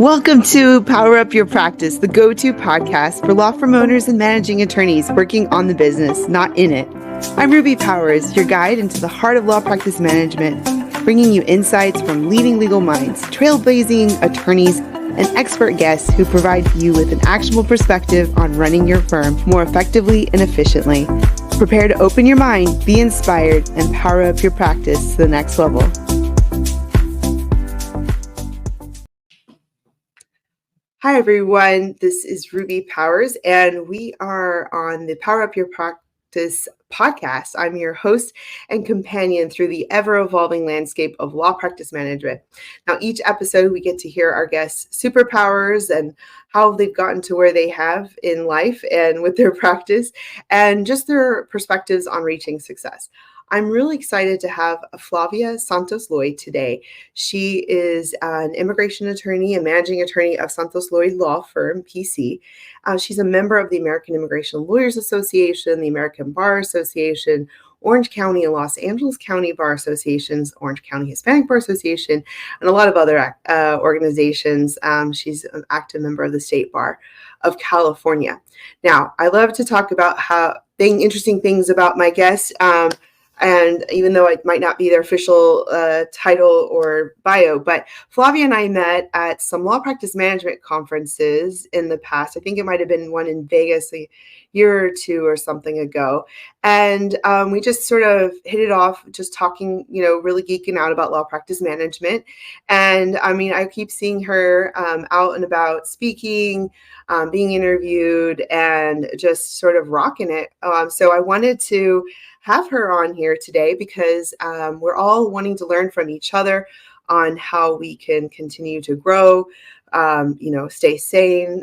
Welcome to Power Up Your Practice, the go-to podcast for law firm owners and managing attorneys working on the business, not in it. I'm Ruby Powers, your guide into the heart of law practice management, bringing you insights from leading legal minds, trailblazing attorneys, and expert guests who provide you with an actionable perspective on running your firm more effectively and efficiently. Prepare to open your mind, be inspired, and power up your practice to the next level. Hi, everyone. This is Ruby Powers, and we are on the Power Up Your Practice podcast. I'm your host and companion through the ever-evolving landscape of law practice management. Now, each episode, we get to hear our guests' superpowers and how they've gotten to where they have in life and with their practice, and just their perspectives on reaching success. I'm really excited to have Flavia Santos LLoyd today. She is an immigration attorney and managing attorney of Santos LLoyd Law Firm, PC. She's a member of the American Immigration Lawyers Association, the American Bar Association, Orange County and Los Angeles County Bar Associations, Orange County Hispanic Bar Association, and a lot of other organizations. She's an active member of the State Bar of California. Now, I love to talk about interesting things about my guests. And even though it might not be their official title or bio, but Flavia and I met at some law practice management conferences in the past. I think it might have been one in Vegas a year or two or something ago. And we just sort of hit it off, just talking, really geeking out about law practice management. And I mean, I keep seeing her out and about speaking, being interviewed, and just sort of rocking it. So I wanted to have her on here today because we're all wanting to learn from each other on how we can continue to grow, stay sane,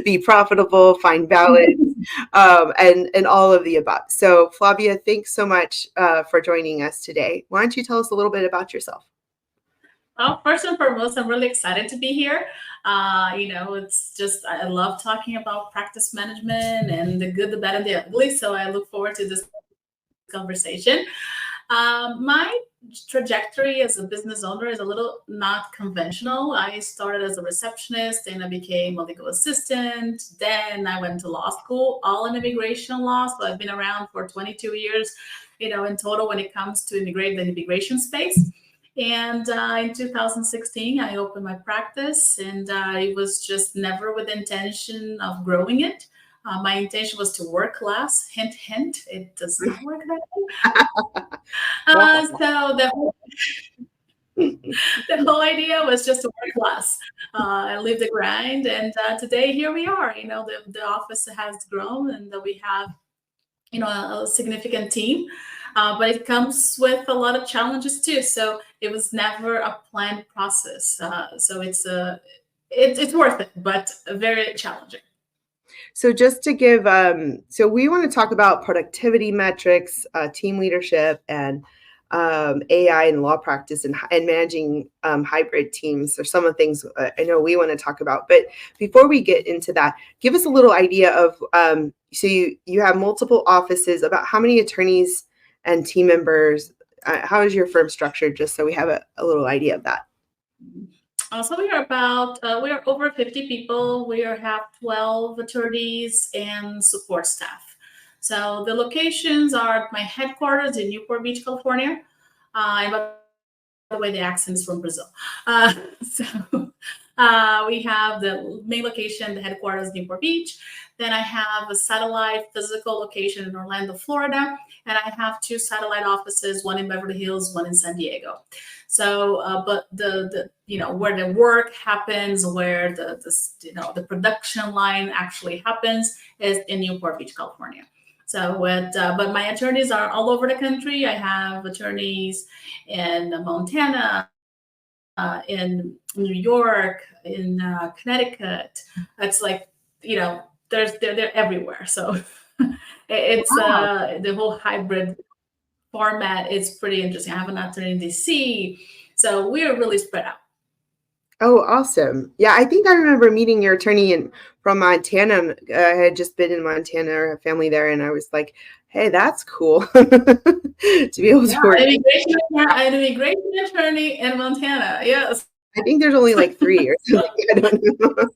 be profitable, find balance, and all of the above. So Flavia, thanks so much for joining us today. Why don't you tell us a little bit about yourself? Well, first and foremost, I'm really excited to be here. It's just, I love talking about practice management and the good, the bad, and the ugly. So I look forward to this conversation. My trajectory as a business owner is a little not conventional. I started as a receptionist and I became a legal assistant. Then I went to law school, all in immigration law. So I've been around for 22 years, in total when it comes to the immigration space. And in 2016, I opened my practice, and it was just never with the intention of growing it. My intention was to work less. Hint, hint, it does not work that way. So the whole idea was just to work less and live the grind. And today, here we are. The office has grown, and we have, a significant team. But it comes with a lot of challenges too. So it was never a planned process. So it's worth it, but very challenging. So just to give, so we want to talk about productivity metrics, team leadership, and AI and law practice and managing hybrid teams are some of the things I know we want to talk about. But before we get into that, give us a little idea of, so you have multiple offices, about how many attorneys and team members, how is your firm structured, just so we have a little idea of that? So we are over 50 people. We have 12 attorneys and support staff. So the locations are my headquarters in Newport Beach, California. And by the way, the accent is from Brazil. We have the main location, the headquarters, Newport Beach. Then I have a satellite physical location in Orlando, Florida. And I have 2 satellite offices, one in Beverly Hills, one in San Diego. So, but the where the work happens, where the production line actually happens is in Newport Beach, California. So, but my attorneys are all over the country. I have attorneys in Montana, in New York, in Connecticut. It's like, they're everywhere. So it's the whole hybrid format is pretty interesting. I have an attorney in DC. So we're really spread out. Oh, awesome. Yeah, I think I remember meeting your attorney from Montana. I had just been in Montana, or a family there, and I was like, hey, that's cool to be able to work. An immigration attorney in Montana, yes. I think there's only like 3 or something. I don't know.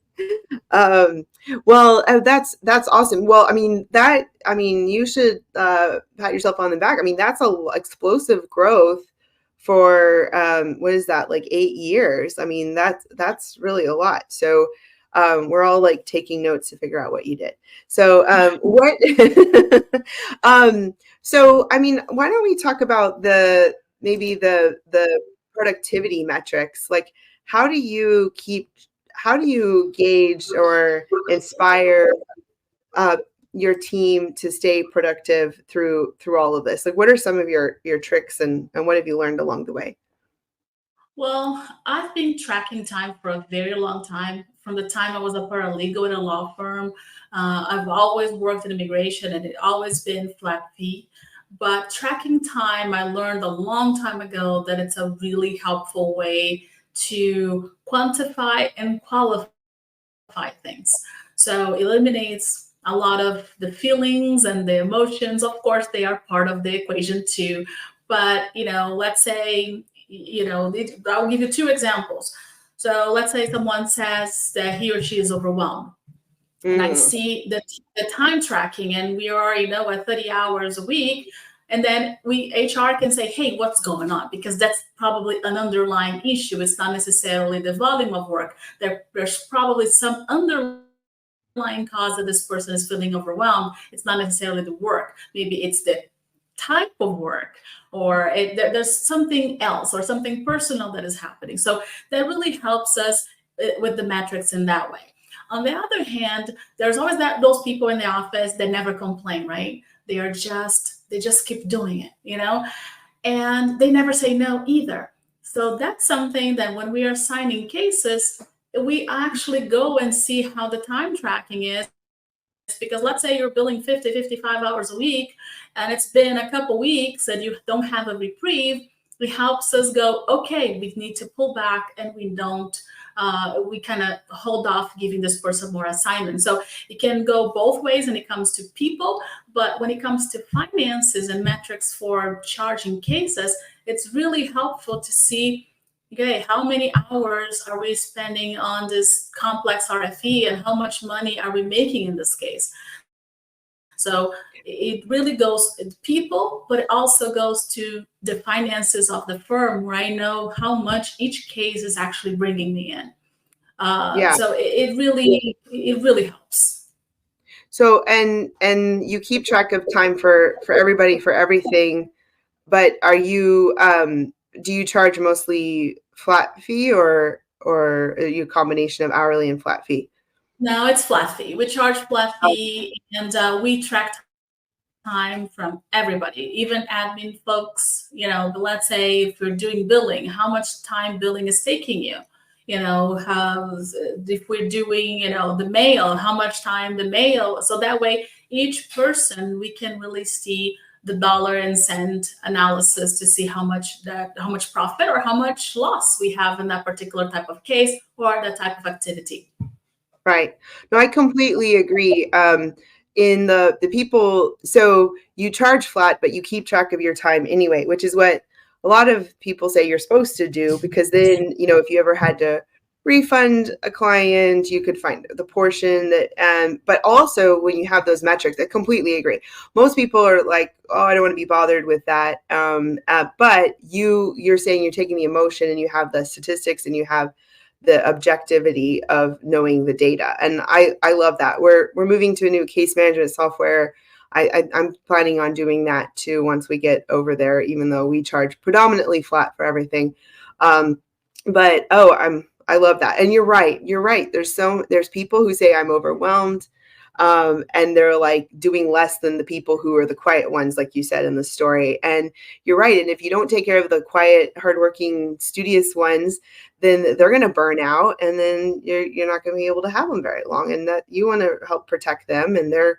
Um, well, that's awesome. Well, I mean, you should pat yourself on the back. I mean, that's a explosive growth for what is that, like 8 years? I mean, that's really a lot. So we're all like taking notes to figure out what you did. So what? So I mean, why don't we talk about the productivity metrics? Like, how do you keep how do you gauge or inspire uh, your team to stay productive through all of this? Like, what are some of your tricks, and what have you learned along the way? Well, I've been tracking time for a very long time. From the time I was a paralegal in a law firm, I've always worked in immigration and it always been flat fee. But tracking time, I learned a long time ago that it's a really helpful way to quantify and qualify things. So eliminates a lot of the feelings and the emotions. Of course, they are part of the equation too. But let's say, I'll give you two examples. So let's say someone says that he or she is overwhelmed. And I Mm, see the time tracking, and we already know at 30 hours a week. And then HR can say, hey, what's going on? Because that's probably an underlying issue. It's not necessarily the volume of work. There's probably some underlying cause that this person is feeling overwhelmed. It's not necessarily the work. Maybe it's the type of work, or there's something else or something personal that is happening. So that really helps us with the metrics in that way. On the other hand, there's always those people in the office that never complain, right? They just keep doing it, and they never say no either. So that's something that when we are signing cases, we actually go and see how the time tracking is. Because let's say you're billing 50, 55 hours a week, and it's been a couple weeks and you don't have a reprieve. It helps us go, okay, we need to pull back, and we kind of hold off giving this person more assignments. So it can go both ways when it comes to people, but when it comes to finances and metrics for charging cases, it's really helpful to see, okay, how many hours are we spending on this complex RFE, and how much money are we making in this case? So it really goes to people, but it also goes to the finances of the firm, where I know how much each case is actually bringing me in. yeah. So it really helps. So and you keep track of time for everybody for everything, but are you do you charge mostly flat fee, or are you a combination of hourly and flat fee? Now it's flat fee. We charge flat fee, and we track time from everybody, even admin folks. But let's say if you're doing billing, how much time billing is taking you. If we're doing, the mail, how much time the mail. So that way, each person, we can really see the dollar and cent analysis to see how much profit or how much loss we have in that particular type of case or that type of activity. Right. No, I completely agree. In the people, so you charge flat, but you keep track of your time anyway, which is what a lot of people say you're supposed to do, because then, if you ever had to refund a client, you could find the portion that, but also when you have those metrics, I completely agree. Most people are like, oh, I don't want to be bothered with that. But you're saying you're taking the emotion, and you have the statistics, and you have the objectivity of knowing the data. And I love that. We're moving to a new case management software. I'm planning on doing that too once we get over there, even though we charge predominantly flat for everything. But I love that. And you're right. You're right. There's people who say I'm overwhelmed. And they're like doing less than the people who are the quiet ones, like you said in the story. And you're right. And if you don't take care of the quiet, hardworking, studious ones, then they're going to burn out, and then you're not going to be able to have them very long. And that you want to help protect them and their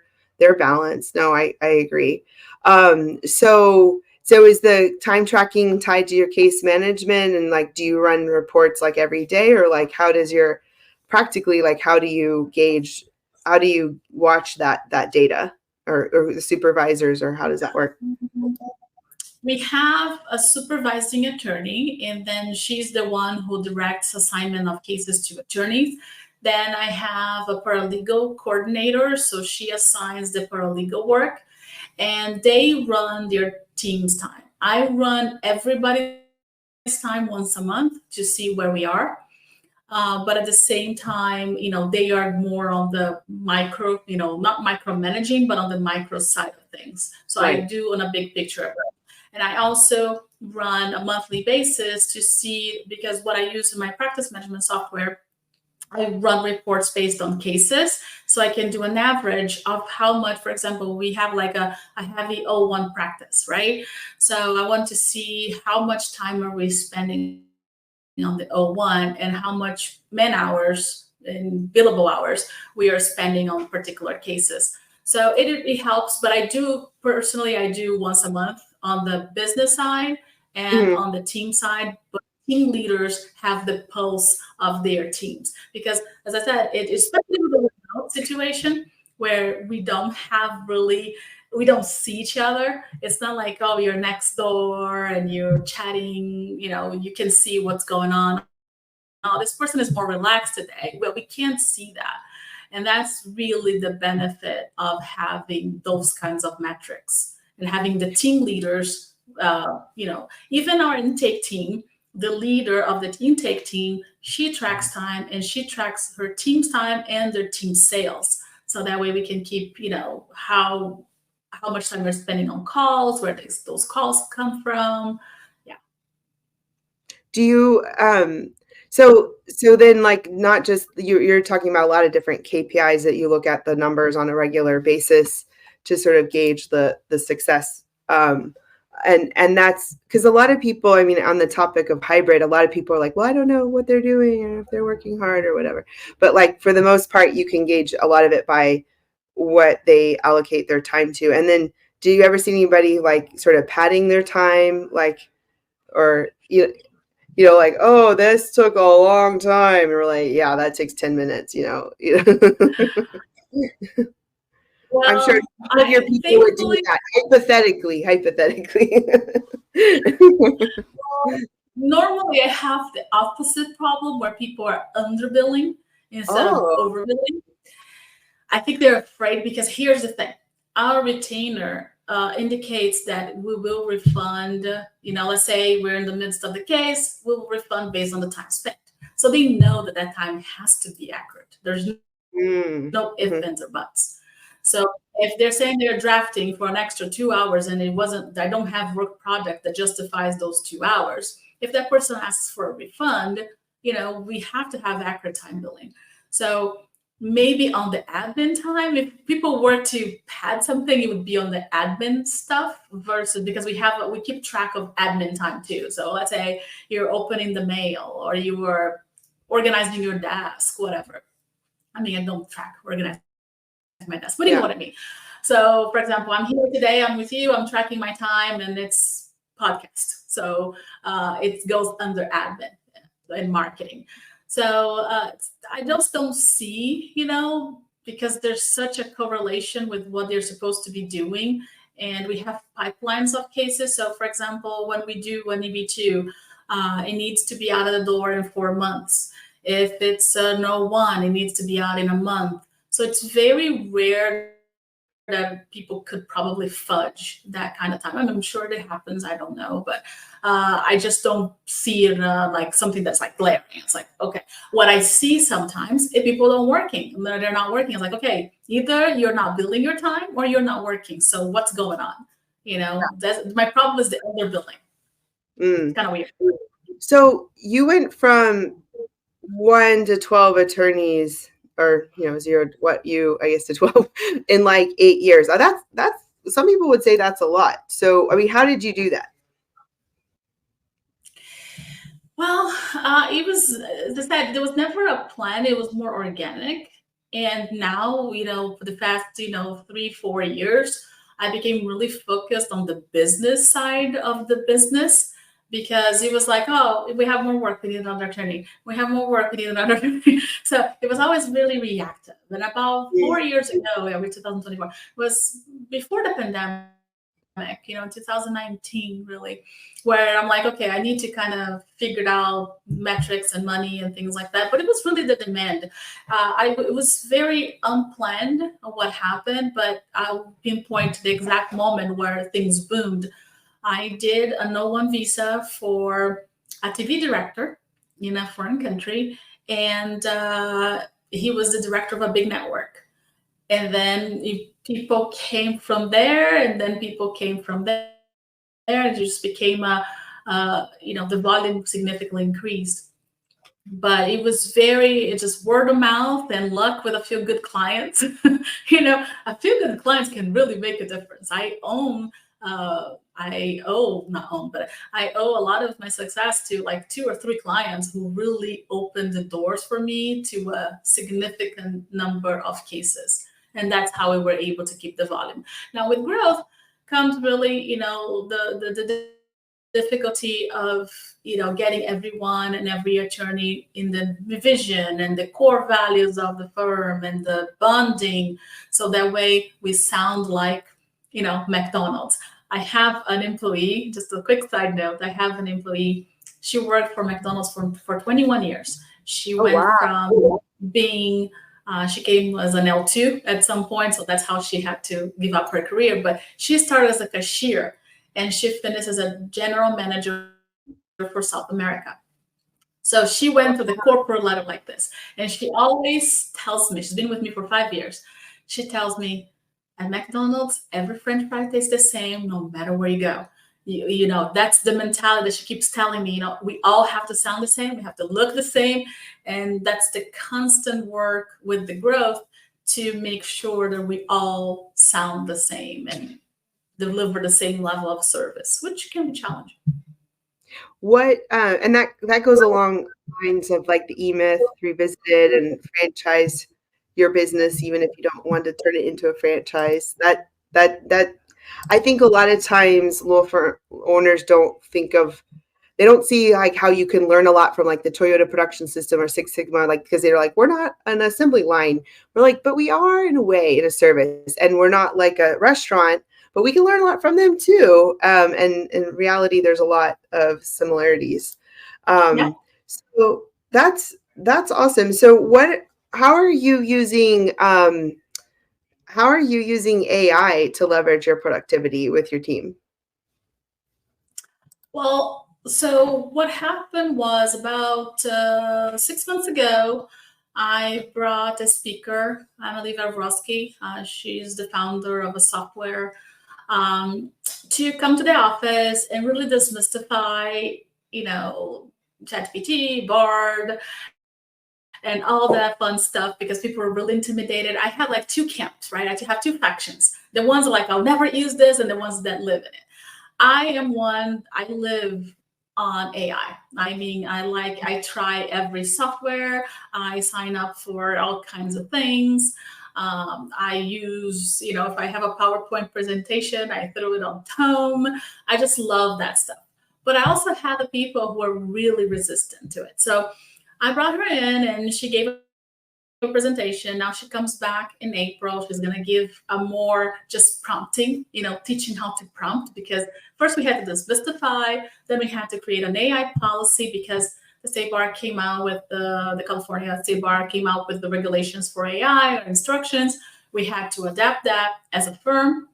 balance. No, I agree. So is the time tracking tied to your case management, and like, do you run reports like every day, or like how does your practically, like, how do you gauge, how do you watch that data, or the supervisors, or how does that work? we have a supervising attorney, and then she's the one who directs assignment of cases to attorneys. Then I have a paralegal coordinator, so she assigns the paralegal work, and they run their team's time. I run everybody's time once a month to see where we are. But at the same time, they are more on the micro, not micromanaging, but on the micro side of things. So I Right. do on a big picture. And I also run a monthly basis to see, because what I use in my practice management software, I run reports based on cases. So I can do an average of how much, for example, we have like a heavy O1 practice, right? So I want to see how much time are we spending on the O1 and how much man hours and billable hours we are spending on particular cases. So it helps, but I do once a month on the business side and on the Mhm. team side. But team leaders have the pulse of their teams, because as I said, especially with the remote situation where we don't see each other. It's not like, oh, you're next door and you're chatting, you can see what's going on. Oh, this person is more relaxed today. Well, we can't see that. And that's really the benefit of having those kinds of metrics and having the team leaders. Even our intake team, the leader of the intake team, she tracks time, and she tracks her team's time and their team sales. So that way we can keep, how much time we're spending on calls, where those calls come from. Yeah. Do you so then, like, not just you're talking about a lot of different KPIs that you look at the numbers on a regular basis to sort of gauge the success. And that's because a lot of people, I mean, on the topic of hybrid, a lot of people are like, well, I don't know what they're doing or if they're working hard or whatever. But like for the most part, you can gauge a lot of it by what they allocate their time to. And then do you ever see anybody like sort of padding their time, like, or like, oh, this took a long time. And we're like, yeah, that takes 10 minutes, I'm sure Well, some of your I people would do thankfully, that, hypothetically. normally I have the opposite problem where people are underbilling instead of Oh. overbilling. I think they're afraid, because here's the thing: our retainer indicates that we will refund. Let's say we're in the midst of the case, we'll refund based on the time spent. So they know that that time has to be accurate. There's no ifs, ands, or Mm. buts. Mhm. So if they're saying they're drafting for an extra 2 hours and I don't have work product that justifies those 2 hours, if that person asks for a refund, we have to have accurate time billing. So maybe on the admin time, if people were to pad something, it would be on the admin stuff, versus, because we keep track of admin time too. So let's say you're opening the mail or you were organizing your desk, whatever. I mean, I don't track organizing my desk, but you know what I mean. Yeah. So, for example, I'm here today, I'm with you, I'm tracking my time, and it's podcast. So it goes under admin and marketing. So I just don't see, because there's such a correlation with what they're supposed to be doing. And we have pipelines of cases. So, for example, when we do an EB2, it needs to be out of the door in 4 months. If it's an O1, it needs to be out in a month. So it's very rare that people could probably fudge that kind of time. I mean, I'm sure it happens. I don't know, but I just don't see it like something that's like glaring. It's like, okay, what I see sometimes if people don't working, they're not working. It's like, okay, either you're not billing your time or you're not working. So what's going on? That's my problem is the underbilling. It's Mm. kind of weird. So you went from 1 to 12 attorneys, or zero, what you I guess, to 12 in like 8 years. That's some people would say that's a lot. So I mean, how did you do that? Well, it was, as I said, there was never a plan. It was more organic. And now, for the past, 3, 4 years, I became really focused on the business side of the business, because it was like, oh, we have more work, we need another attorney. We have more work, we need another attorney. So it was always really reactive. And about Mm. 4 years ago, yeah, we're 2024, was before the pandemic. in 2019, really, where I'm like, okay, I need to kind of figure out metrics and money and things like that. But it was really the demand. It was very unplanned what happened, but I'll pinpoint the exact moment where things boomed. I did a no one visa for a TV director in a foreign country, and he was the director of a big network. And then people came from there, and then people came from there. It just became the volume significantly increased. But it's just word of mouth and luck with a few good clients. A few good clients can really make a difference. I owe not own, but I owe a lot of my success to like two or three clients who really opened the doors for me to a significant number of cases. And that's how we were able to keep the volume. Now with growth comes really, the difficulty of, getting everyone and every attorney in the vision and the core values of the firm and the bonding. So that way we sound like, McDonald's. I have an employee, just a quick side note, I have an employee, she worked for McDonald's for 21 years. She Oh, went wow. from being she came as an L2 at some point, so that's how she had to give up her career. But she started as a cashier, and she finished as a general manager for South America. So she went through the corporate ladder like this. And she always tells me, she's been with me for 5 years. She tells me, at McDonald's, every French fry tastes the same no matter where you go. That's the mentality that she keeps telling me. We all have to sound the same. We have to look the same. And that's the constant work with the growth to make sure that we all sound the same and deliver the same level of service, which can be challenging. What and that goes along lines of like the E-Myth revisited and franchise your business, even if you don't want to turn it into a franchise. That I think a lot of times law firm owners they don't see like how you can learn a lot from like the Toyota production system or Six Sigma, like because they're like, we're not an assembly line. We're like, but we are in a way in a service, and we're not like a restaurant, but we can learn a lot from them too. And in reality, there's a lot of similarities. Yeah. So that's awesome. So how are you using AI to leverage your productivity with your team? Well, so what happened was about 6 months ago, I brought a speaker, Emily Varvrosky. She's the founder of a software to come to the office and really demystify, ChatGPT, Bard, and all that fun stuff because people were really intimidated. I had like two camps, right? I have two factions. The ones that are like, I'll never use this, and the ones that live in it. I am one, I live on AI. I mean, I try every software, I sign up for all kinds of things. I use, if I have a PowerPoint presentation, I throw it on Tome. I just love that stuff. But I also had the people who are really resistant to it. So I brought her in and she gave a presentation. Now she comes back in April. She's going to give a more just prompting, teaching how to prompt, because first we had to demystify, then we had to create an AI policy because the state bar came out with the California state bar came out with the regulations for AI or instructions. We had to adapt that as a firm.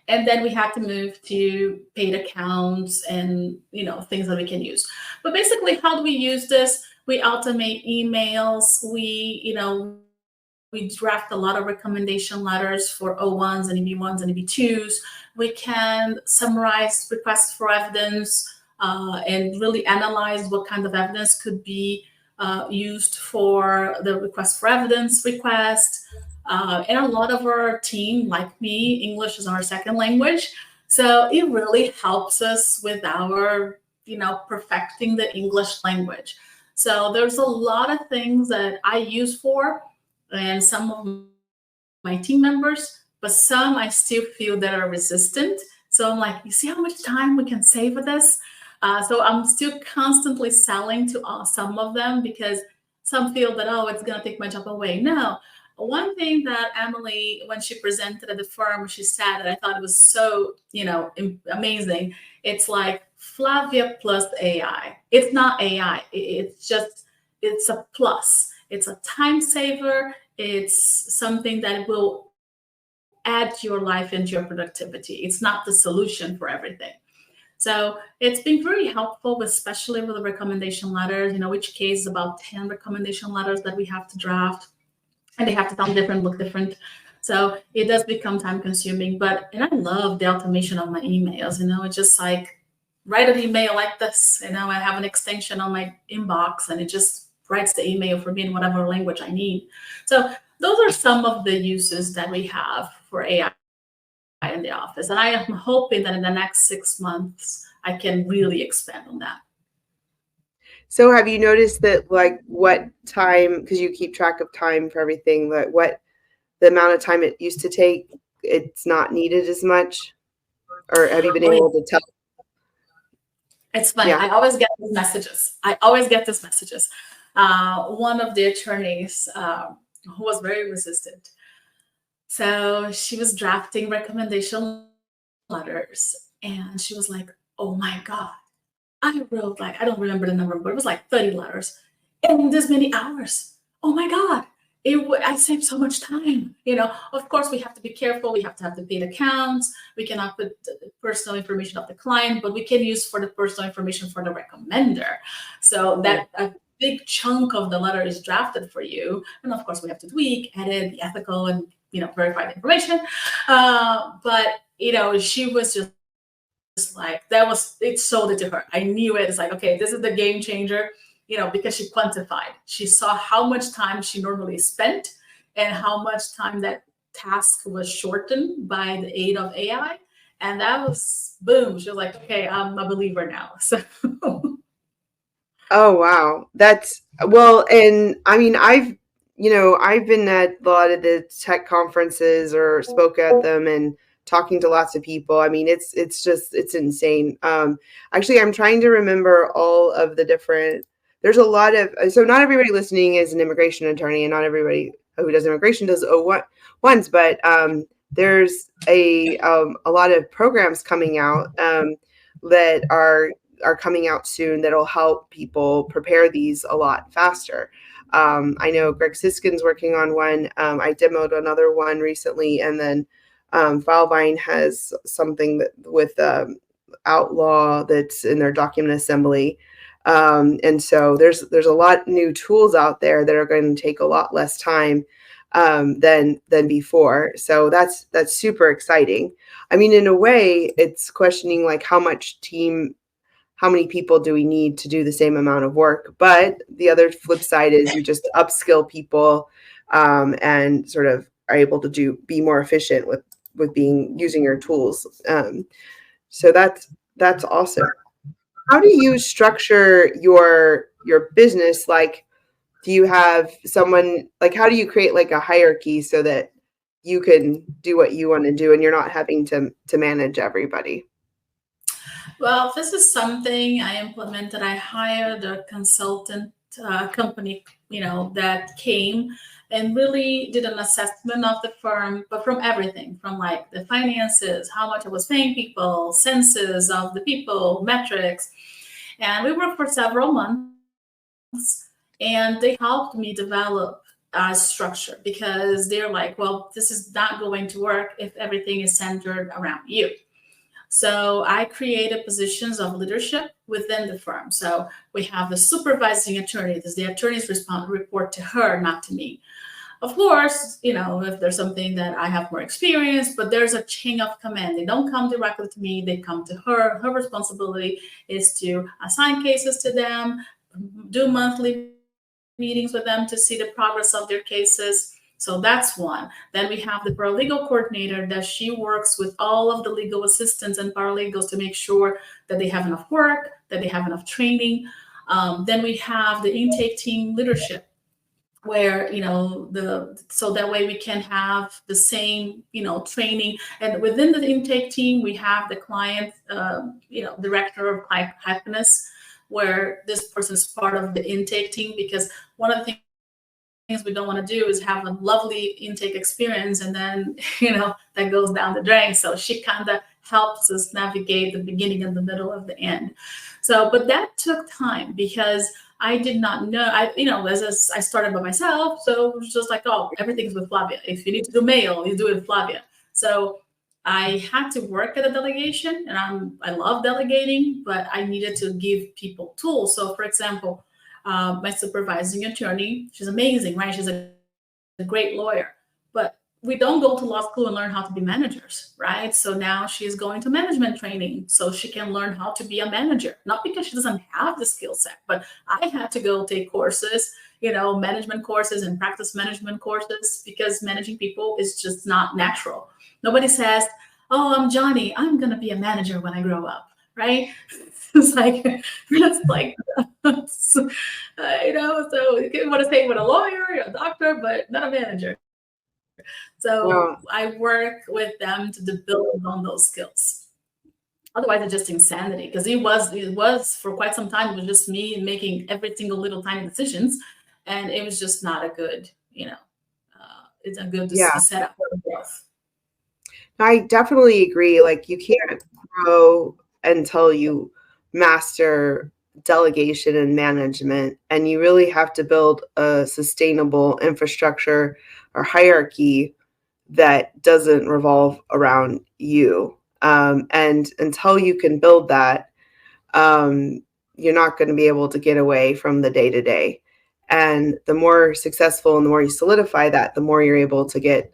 And then we had to move to paid accounts and things that we can use. But basically, how do we use this? We automate emails. We draft a lot of recommendation letters for O1s and EB1s and EB2s. We can summarize requests for evidence and really analyze what kind of evidence could be used for the request for evidence request. And a lot of our team, like me, English is our second language. So it really helps us with our, perfecting the English language. So there's a lot of things that I use for, and some of my team members, but some I still feel that are resistant. So I'm like, you see how much time we can save with this? So I'm still constantly selling to some of them because some feel that, oh, it's going to take my job away. No, one thing that Emily, when she presented at the firm, she said, and I thought it was so, amazing. It's like Flavia plus AI. It's not AI. It's just, it's a plus. It's a time saver. It's something that will add to your life and to your productivity. It's not the solution for everything. So it's been very helpful, especially with the recommendation letters. Each case is about 10 recommendation letters that we have to draft, and they have to sound different, look different. So it does become time consuming. And I love the automation of my emails. It's just like write an email like this. I have an extension on my inbox, and it just writes the email for me in whatever language I need. So those are some of the uses that we have for AI in the office. And I am hoping that in the next 6 months, I can really expand on that. So have you noticed that, like, what time, because you keep track of time for everything, like what the amount of time it used to take, it's not needed as much? Or have you been Oh, yeah. able to tell? It's funny. Yeah. I always get these messages. One of the attorneys who was very resistant. So she was drafting recommendation letters, and she was like, "Oh my God, I wrote like, I don't remember the number, but it was like 30 letters in this many hours. Oh my God. I saved so much time. Of course, we have to be careful. We have to have the paid accounts. We cannot put the personal information of the client, but we can use for the personal information for the recommender. So that a big chunk of the letter is drafted for you. And of course, we have to tweak, edit, be ethical, and verify the information. But she was just like, it sold it to her. I knew it. It's like, okay, this is the game changer, because she quantified. She saw how much time she normally spent and how much time that task was shortened by the aid of AI. And that was boom. She was like, okay, I'm a believer now. So Oh, wow. That's well, and I mean, I've been at a lot of the tech conferences or spoke at them and talking to lots of people. I mean, it's insane. Actually, I'm trying to remember all of the different. There's a lot of, so not everybody listening is an immigration attorney, and not everybody who does immigration does ones, but there's a lot of programs coming out that are coming out soon that'll help people prepare these a lot faster. I know Greg Siskin's working on one. I demoed another one recently, and then Filevine has something that with Outlaw that's in their document assembly. And so there's a lot new tools out there that are going to take a lot less time than before. So that's super exciting. I mean, in a way, it's questioning like how many people do we need to do the same amount of work? But the other flip side is you just upskill people and sort of are able to be more efficient with using your tools. So that's awesome. How do you structure your business? Like, do you have someone, like, how do you create like a hierarchy so that you can do what you want to do and you're not having to manage everybody? well, this is something I implemented. I hired a consultant company, that came and really did an assessment of the firm, but from everything, from like the finances, how much I was paying people, census of the people, metrics. And we worked for several months, and they helped me develop a structure because they're like, well, this is not going to work if everything is centered around you. So I created positions of leadership within the firm. So we have the supervising attorney. The attorneys report to her, not to me. Of course, if there's something that I have more experience, but there's a chain of command. They don't come directly to me, they come to her. Her responsibility is to assign cases to them, do monthly meetings with them to see the progress of their cases. So that's one. Then we have the paralegal coordinator that she works with all of the legal assistants and paralegals to make sure that they have enough work, that they have enough training. Then we have the intake team leadership where the so that way we can have the same training, and within the intake team we have the client director of happiness, where this person is part of the intake team, because one of the things that we do things we don't want to do is have a lovely intake experience and then, that goes down the drain. So she kind of helps us navigate the beginning and the middle of the end. So, but that took time because I did not know. As I started by myself, so it was just like, oh, everything's with Flavia. If you need to do mail, you do it with Flavia. So I had to work at a delegation, and I love delegating, but I needed to give people tools. So, for example, my supervising attorney, she's amazing, right? She's a great lawyer, but we don't go to law school and learn how to be managers, right? So now she's going to management training so she can learn how to be a manager, not because she doesn't have the skill set, but I had to go take courses, management courses and practice management courses, because managing people is just not natural. Nobody says, oh, I'm Johnny, I'm going to be a manager when I grow up, right? It's like, that's like, so you want to say with a lawyer, you're a doctor, but not a manager. So Well, I work with them to build on those skills. Otherwise, it's just insanity, because it was for quite some time. It was just me making every single little tiny decisions, and it was just not a good, it's a good yeah, setup for growth. I definitely agree. Like, you can't grow until you master delegation and management, and you really have to build a sustainable infrastructure or hierarchy that doesn't revolve around you. And until you can build that, um, you're not going to be able to get away from the day to day. And the more successful and the more you solidify that, the more you're able to get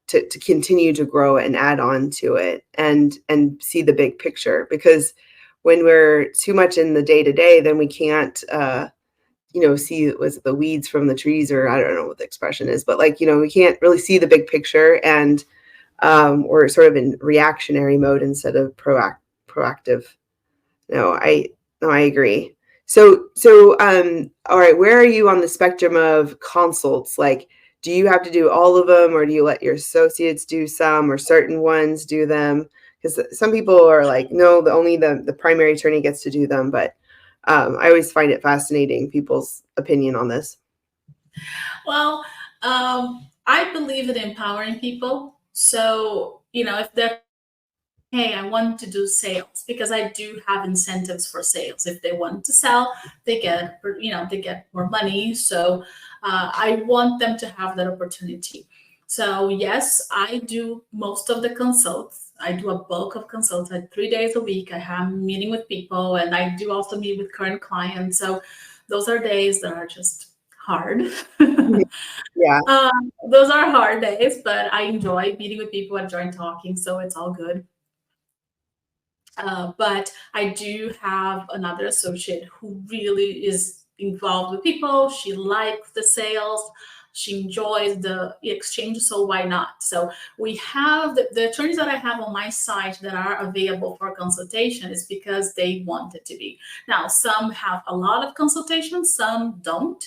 to continue to grow and add on to it and see the big picture. Because when we're too much in the day to day, then we can't see was the weeds from the trees, or I don't know what the expression is, but like, we can't really see the big picture, and we're sort of in reactionary mode instead of proactive. No, I agree. So, all right, where are you on the spectrum of consults? Like, do you have to do all of them, or do you let your associates do some, or certain ones do them? Because some people are like, no, only the primary attorney gets to do them. But I always find it fascinating, people's opinion on this. Well, I believe in empowering people. So, if they're, hey, I want to do sales, because I do have incentives for sales. If they want to sell, they get more money. So I want them to have that opportunity. So yes, I do most of the consults. I do a bulk of consults at 3 days a week. I have meeting with people, and I do also meet with current clients. So those are days that are just hard. Yeah, Those are hard days, but I enjoy meeting with people. I enjoy talking, so it's all good. But I do have another associate who really is involved with people. She likes the sales. She enjoys the exchange. So why not? So we have the attorneys that I have on my site that are available for consultation is because they want it to be. Now, some have a lot of consultations, some don't.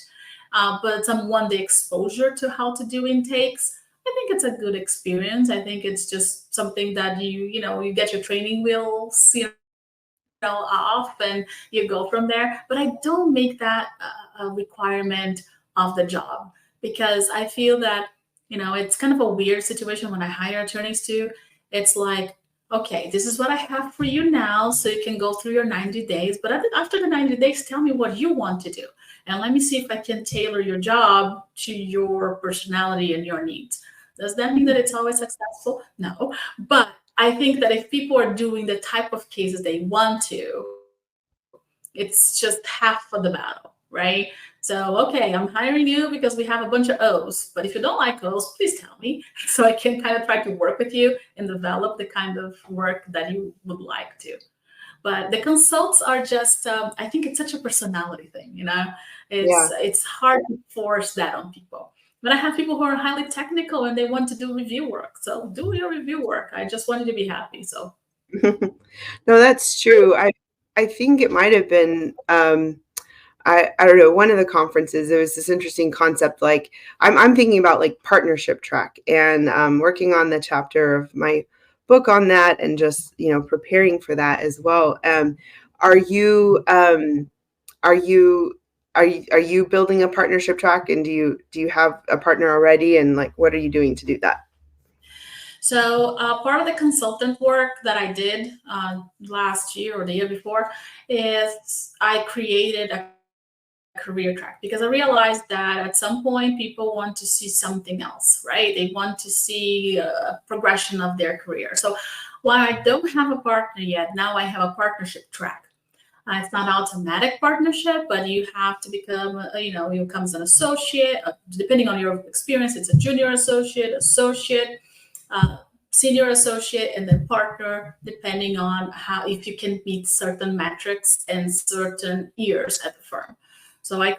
But some want the exposure to how to do intakes. I think it's a good experience. I think it's just something that you get your training wheels, off, and you go from there. But I don't make that a requirement of the job, because I feel that, it's kind of a weird situation when I hire attorneys too. It's like, okay, this is what I have for you now, so you can go through your 90 days. But after the 90 days, tell me what you want to do. And let me see if I can tailor your job to your personality and your needs. Does that mean that it's always successful? No. But I think that if people are doing the type of cases they want to, it's just half of the battle, right? So, okay, I'm hiring you because we have a bunch of O's. But if you don't like O's, please tell me so I can kind of try to work with you and develop the kind of work that you would like to. But the consults are just, I think it's such a personality thing, yeah. It's hard to force that on people. But I have people who are highly technical and they want to do review work. So do your review work. I just want you to be happy. So No, that's true. I think it might have been I don't know, one of the conferences, there was this interesting concept. Like, I'm thinking about like partnership track, and working on the chapter of my book on that, and just preparing for that as well. Are you are you building a partnership track, and do you have a partner already, and like what are you doing to do that? So part of the consultant work that I did last year or the year before is I created a career track because I realized that at some point people want to see something else, right? They want to see a progression of their career. So while I don't have a partner yet, now I have a partnership track. It's not automatic partnership, but you have to become, you become an associate. Depending on your experience, it's a junior associate, uh, senior associate, and then partner, depending on how if you can meet certain metrics and certain years at the firm. So I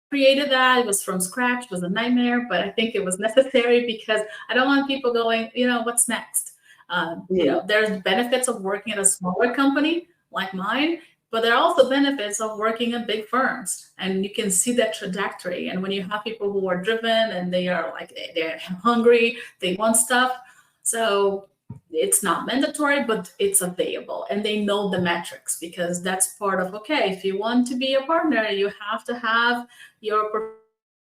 created that. It was from scratch. It was a nightmare, but I think it was necessary because I don't want people going, what's next? Mm, There's benefits of working at a smaller company like mine, but there are also benefits of working in big firms, and you can see that trajectory. And when you have people who are driven and they are like they're hungry, they want stuff. So it's not mandatory, but it's available, and they know the metrics because that's part of okay. If you want to be a partner, you have to have your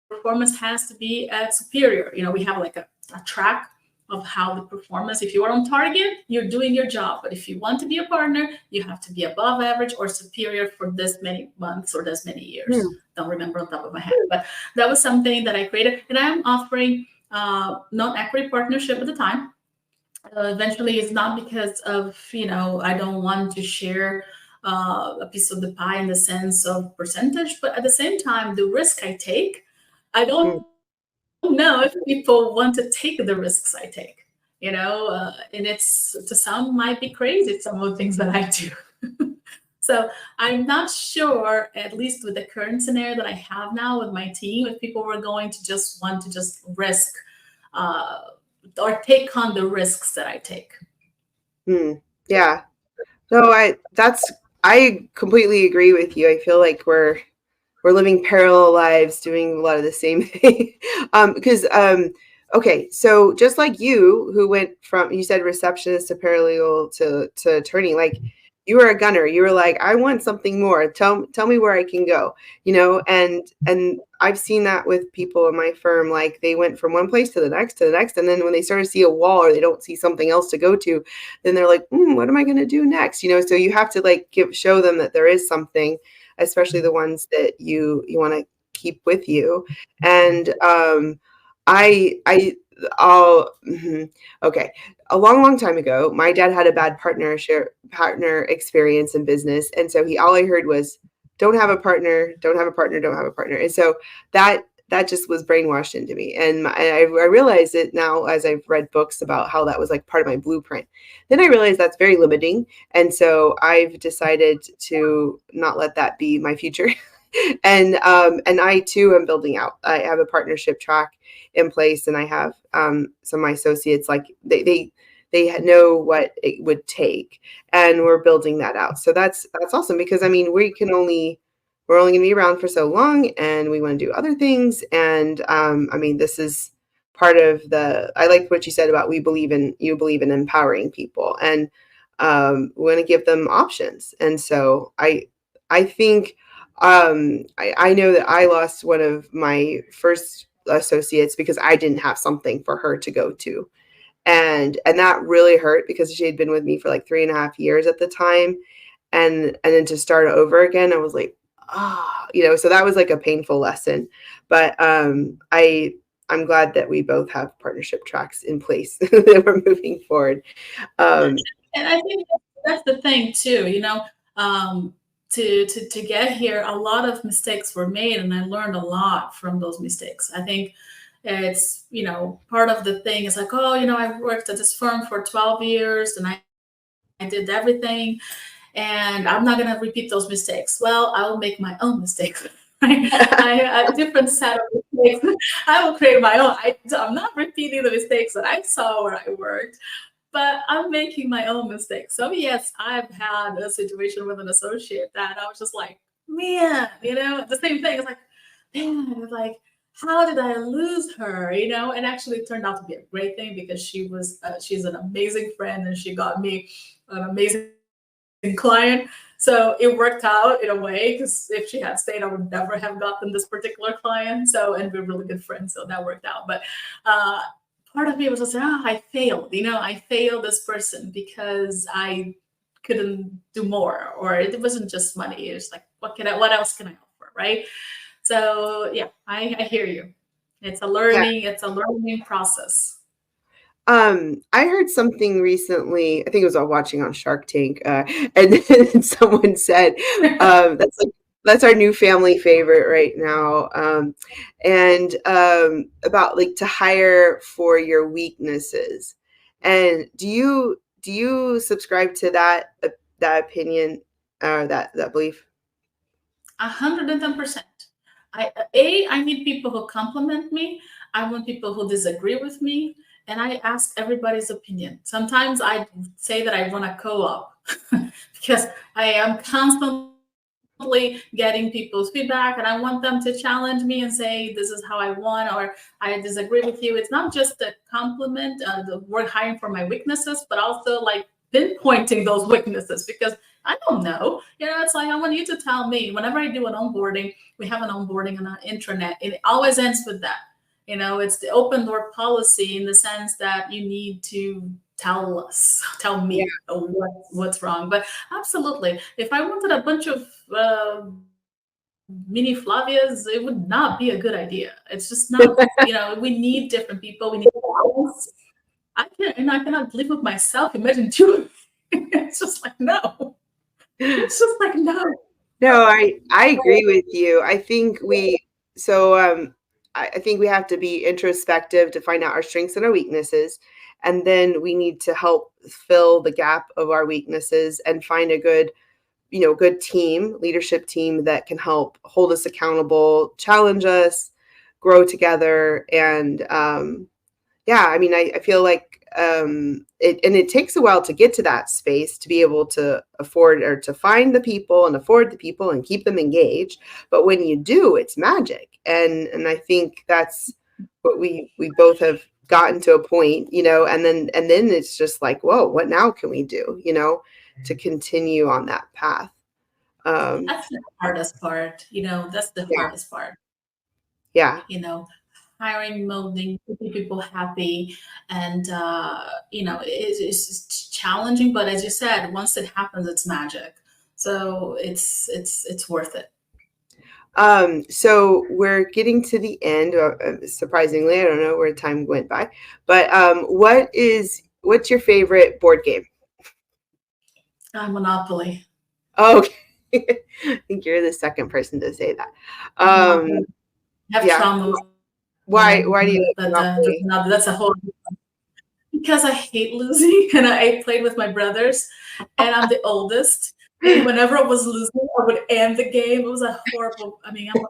performance has to be at superior. We have like a track of how the performance. If you are on target, you're doing your job. But if you want to be a partner, you have to be above average or superior for this many months or this many years. mm, Don't remember on top of my head, but that was something that I created, and I'm offering non-equity partnership at the time. Eventually, it's not because of I don't want to share a piece of the pie in the sense of percentage, but at the same time, the risk I take, I don't mm. know if people want to take the risks I take. And it's to some might be crazy, some of the things that I do. So I'm not sure, at least with the current scenario that I have now with my team, if people were going to just want to just risk uh, or take on the risks that I take. Mm. Yeah. No, I completely agree with you. I feel like we're living parallel lives doing a lot of the same thing. Because okay, so just like you who went from, you said receptionist to paralegal to attorney, like you were a gunner. You were like, I want something more. Tell me where I can go, and I've seen that with people in my firm. Like they went from one place to the next, and then when they start to see a wall or they don't see something else to go to, then they're like, what am I going to do next? So you have to like show them that there is something, especially the ones that you want to keep with you. And I I'll okay. A long time ago, my dad had a bad partner experience in business, and so all I heard was, "Don't have a partner, don't have a partner, don't have a partner." And so that just was brainwashed into me, and I realize it now as I've read books about how that was like part of my blueprint. Then I realized that's very limiting, and so I've decided to not let that be my future. And I too am building out. I have a partnership track in place, and I have some of my associates, like they know what it would take, and we're building that out. So that's awesome, because I mean we're only going to be around for so long, and we want to do other things. And I mean, this is part of I like what you said about you believe in empowering people, and we want to give them options. And so I think I know that I lost one of my first associates because I didn't have something for her to go to. And that really hurt because she had been with me for like 3.5 years at the time. And then to start over again, I was like, so that was like a painful lesson. But I'm glad that we both have partnership tracks in place that we're moving forward. Um, And I think that's the thing too. Um, to get here, a lot of mistakes were made, and I learned a lot from those mistakes. I think it's part of the thing is like, oh, I worked at this firm for 12 years and I did everything, and I'm not going to repeat those mistakes. Well, I will make my own mistakes. Right? A different set of mistakes. I will create my own. I'm not repeating the mistakes that I saw where I worked, but I'm making my own mistakes. So yes, I've had a situation with an associate that I was just like, man, the same thing. It's like, man, it's like, how did I lose her? And actually it turned out to be a great thing because she's an amazing friend and she got me an amazing client. So So it worked out in a way, because if she had stayed, I would never have gotten this particular client. So, and we're really good friends, so that worked out. But uh, part of me was just, I failed. I failed this person because I couldn't do more, or it wasn't just money. It was like, what else can I offer, right? So yeah, I hear you. Yeah. It's a learning process. I heard something recently. I think it was all watching on Shark Tank, and then someone said that's our new family favorite right now, and about like to hire for your weaknesses. And do you subscribe to that opinion, that belief? 110%. I need people who compliment me. I want people who disagree with me, and I ask everybody's opinion. Sometimes I say that I want a co-op because I am constantly getting people's feedback, and I want them to challenge me and say, "This is how I want," or "I disagree with you." It's not just a compliment, the word hiring for my weaknesses, but also like pinpointing those weaknesses, because I don't know. It's like I want you to tell me. Whenever I do an onboarding, we have an onboarding on our intranet. It always ends with that. It's the open door policy, in the sense that you need to tell Yeah. me what's wrong. But absolutely, if I wanted a bunch of mini Flavias, it would not be a good idea. It's just not. We need different people. We need balance. I cannot live with myself. Imagine two. It's just like no. It's just like no. No, I agree with you. I think so I think we have to be introspective to find out our strengths and our weaknesses, and then we need to help fill the gap of our weaknesses and find a good leadership team that can help hold us accountable, challenge us, grow together. And yeah, I mean, I feel like it takes a while to get to that space to be able to afford or to find the people and afford the people and keep them engaged. But when you do, it's magic. And I think that's what we both have gotten to a point, and then it's just like, whoa, what now can we do, to continue on that path. That's the hardest part. That's the Yeah, hardest part. yeah. You know, Hiring, molding, keeping people happy, and it's challenging. But as you said, once it happens, it's magic. So it's worth it. So we're getting to the end. Surprisingly, I don't know where time went by, but what's your favorite board game? Monopoly. Oh, okay. I think you're the second person to say that. Monopoly. I have Yeah. trauma with Why do it, you like but Monopoly? that's a whole, because I hate losing, and I played with my brothers, and I'm the oldest. And whenever I was losing, I would end the game. It was a horrible. I mean, my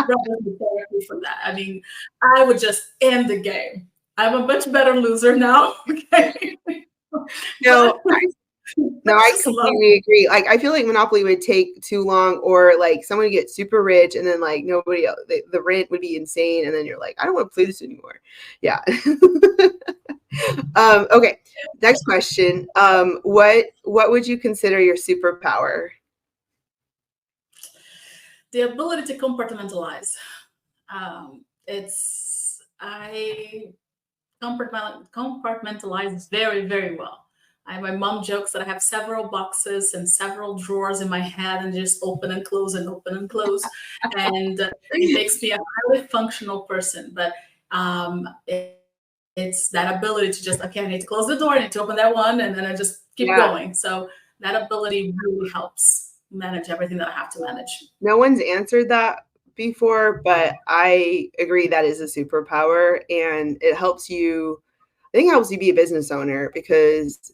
brother would therapy for that. I mean, I would just end the game. I'm a much better loser now. Okay, No, but no, I I just love. completely agree. Like, I feel like Monopoly would take too long, or like someone would get super rich, and then like nobody else, the rent would be insane, and then you're like, I don't want to play this anymore. Yeah. Okay. Next question. What would you consider your superpower? The ability to compartmentalize. It's I compartmentalize very, very well. My mom jokes that I have several boxes and several drawers in my head, and just open and close and open and close, and it makes me a highly functional person. But it's that ability to just, okay, I need to close the door, I need to open that one, and then I just keep Yeah. going. So that ability really helps manage everything that I have to manage. No one's answered that before, but I agree that is a superpower, and it helps you. I think it helps you be a business owner because,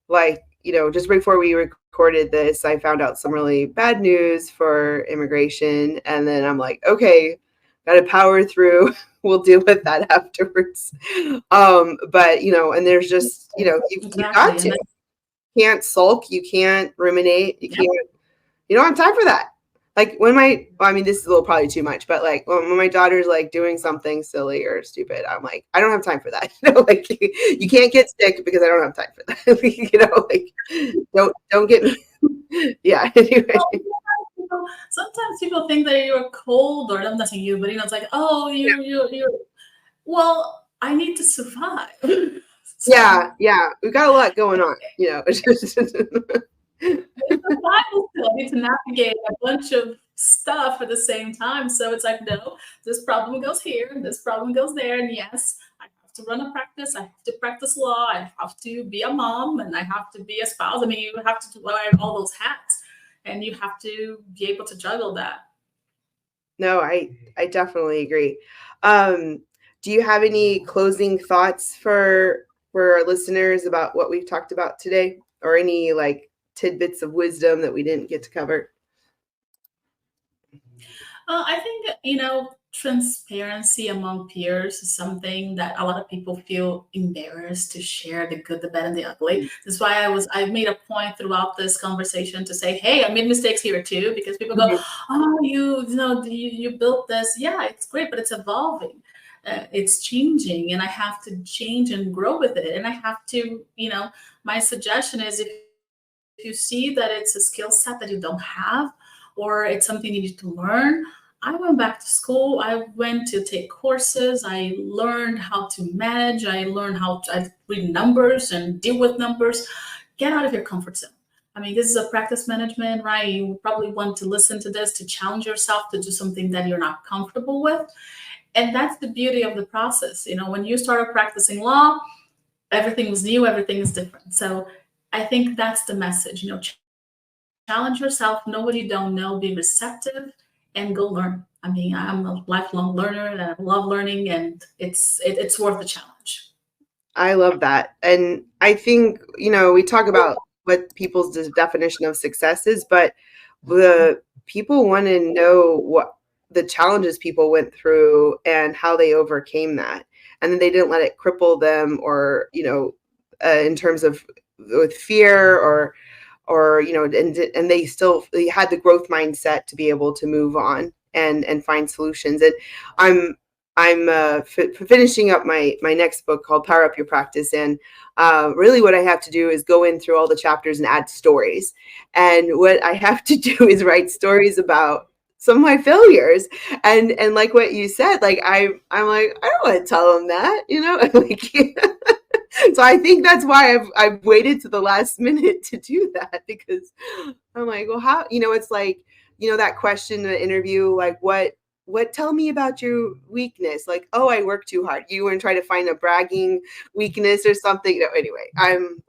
like, just before we recorded this, I found out some really bad news for immigration, and then I'm like, okay, got to power through. We'll deal with that afterwards. But and there's just you've got Exactly. to. You can't sulk. You can't ruminate. You Yep. can't. You don't have time for that. like when I mean, this is a little probably too much, but like when my daughter's like doing something silly or stupid, I'm like, I don't have time for that. Like you can't get sick because I don't have time for that. Like don't get me. Yeah. Anyway. Sometimes people think that you're cold, or I'm not saying you, but it's like, oh, you're. Well, I need to survive. So Yeah. We've got a lot going on. it's survival still. I need to navigate a bunch of stuff at the same time. So it's like, no, this problem goes here, this problem goes there, and yes, I have to run a practice. I have to practice law. I have to be a mom, and I have to be a spouse. I mean, you have to wear all those hats, and you have to be able to juggle that. No, I definitely agree. Do you have any closing thoughts for our listeners about what we've talked about today, or any like tidbits of wisdom that we didn't get to cover? I think, transparency among peers is something that a lot of people feel embarrassed to share the good, the bad, and the ugly. That's why I made a point throughout this conversation to say, hey, I made mistakes here too, because people go, Mhm. oh, you built this. Yeah, it's great, but it's evolving. It's changing, and I have to change and grow with it. And I have to, my suggestion is, if you see that it's a skill set that you don't have, or it's something you need to learn, I went back to school. I went to take courses. I learned how to manage. I learned how to read numbers and deal with numbers. Get out of your comfort zone. I mean, this is a practice management, right? You probably want to listen to this to challenge yourself to do something that you're not comfortable with. And that's the beauty of the process. When you started practicing law, everything was new, everything is different. So I think that's the message. Challenge yourself, know what you don't know, be receptive, and go learn. I mean, I'm a lifelong learner, and I love learning, and it's worth the challenge. I love that. And I think, we talk about what people's definition of success is, but the people want to know what the challenges people went through and how they overcame that. And then they didn't let it cripple them, or, in terms of with fear, or and they had the growth mindset to be able to move on and find solutions. And I'm finishing up my next book called Power Up Your Practice, and really what I have to do is go in through all the chapters and add stories. And what I have to do is write stories about some of my failures, and like what you said, like I'm like, I don't want to tell them that, like. So I think that's why I've waited to the last minute to do that, because I'm like, well, how, it's like, that question in the interview, like, tell me about your weakness. Like, oh, I work too hard. You want to try to find a bragging weakness or something. No, anyway, I'm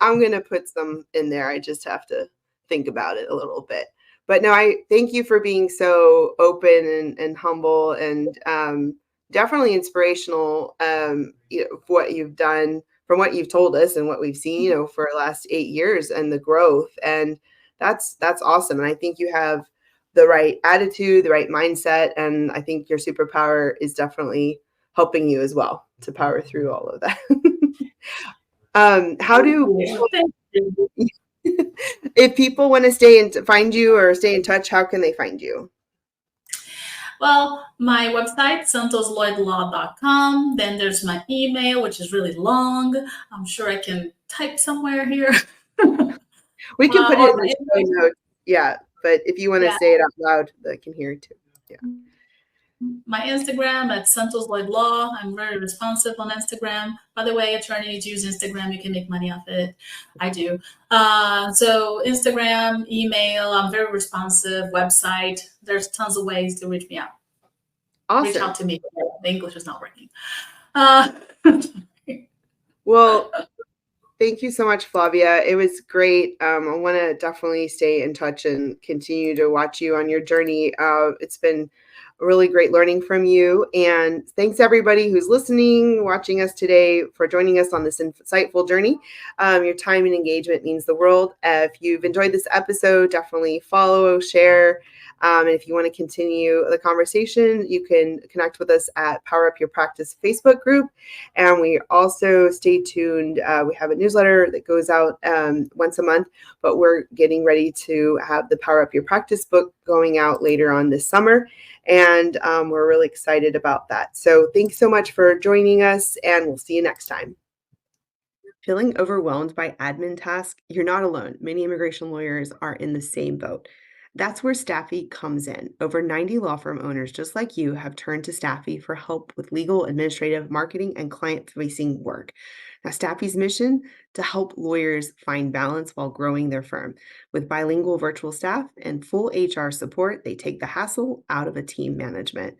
going to put some in there. I just have to think about it a little bit. But no, I thank you for being so open and humble, and definitely inspirational, what you've done, from what you've told us and what we've seen, for the last 8 years, and the growth. And that's awesome. And I think you have the right attitude, the right mindset. And I think your superpower is definitely helping you as well to power through all of that. How do people, if people want to stay and find you or stay in touch, how can they find you? Well, my website, santoslloydlaw.com. Then there's my email, which is really long. I'm sure I can type somewhere here. We can put it in Or the show notes. Yeah. But if you want to say it out loud, I can hear it too. Yeah. My Instagram at Santos Lloyd Law. I'm very responsive on Instagram. By the way, attorneys use Instagram. You can make money off it. I do. So Instagram, email, I'm very responsive. Website. There's tons of ways to reach me out. Awesome. Reach out to me. The English is not working. Well, thank you so much, Flavia. It was great. I want to definitely stay in touch and continue to watch you on your journey. It's been really great learning from you. And thanks everybody who's listening, watching us today, for joining us on this insightful journey. Your time and engagement means the world. If you've enjoyed this episode, definitely follow, share, And if you want to continue the conversation, you can connect with us at Power Up Your Practice Facebook group. And we also, stay tuned, we have a newsletter that goes out once a month, but we're getting ready to have the Power Up Your Practice book going out later on this summer. And we're really excited about that. So thanks so much for joining us, and we'll see you next time. Feeling overwhelmed by admin tasks? You're not alone. Many immigration lawyers are in the same boat. That's where Staffy comes in. Over 90 law firm owners just like you have turned to Staffy for help with legal, administrative, marketing, and client-facing work. Now, Staffy's mission: to help lawyers find balance while growing their firm. With bilingual virtual staff and full HR support, they take the hassle out of a team management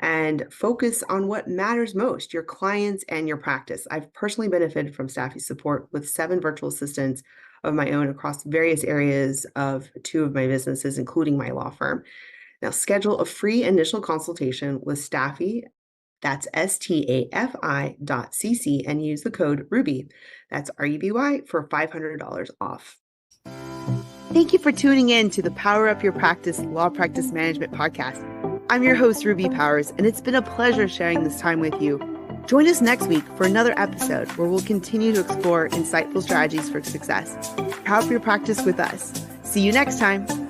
and focus on what matters most: your clients and your practice. I've personally benefited from Staffy's support with 7 virtual assistants of my own across various areas of 2 of my businesses, including my law firm. Now, schedule a free initial consultation with Staffy. That's stafi.cc, and use the code RUBY. That's RUBY for $500 off. Thank you for tuning in to the Power Up Your Practice Law Practice Management Podcast. I'm your host, Ruby Powers, and it's been a pleasure sharing this time with you. Join us next week for another episode where we'll continue to explore insightful strategies for success. Power Up Your Practice with us. See you next time.